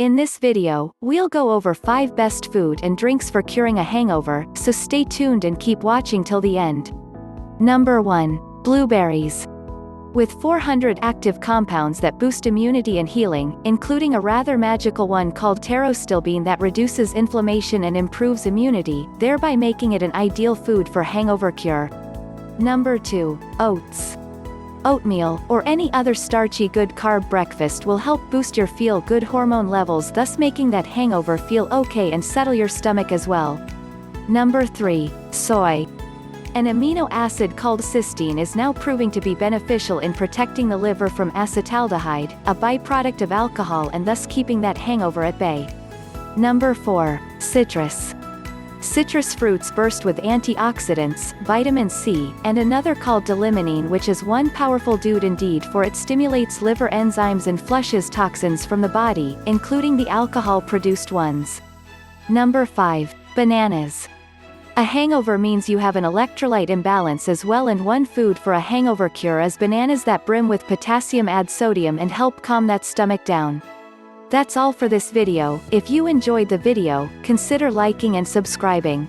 In this video, we'll go over 5 best food and drinks for curing a hangover, so stay tuned and keep watching till the end. Number 1. Blueberries. With 400 active compounds that boost immunity and healing, including a rather magical one called pterostilbene that reduces inflammation and improves immunity, thereby making it an ideal food for hangover cure. Number 2. Oats. Oatmeal, or any other starchy good carb breakfast will help boost your feel-good hormone levels, thus making that hangover feel okay and settle your stomach as well. Number 3. Soy. An amino acid called cysteine is now proving to be beneficial in protecting the liver from acetaldehyde, a byproduct of alcohol, and thus keeping that hangover at bay. Number 4. Citrus. Citrus fruits burst with antioxidants, vitamin C, and another called d-limonene, which is one powerful dude indeed, for it stimulates liver enzymes and flushes toxins from the body, including the alcohol-produced ones. Number 5. Bananas. A hangover means you have an electrolyte imbalance as well, and one food for a hangover cure is bananas that brim with potassium, add sodium and help calm that stomach down. That's all for this video. If you enjoyed the video, consider liking and subscribing.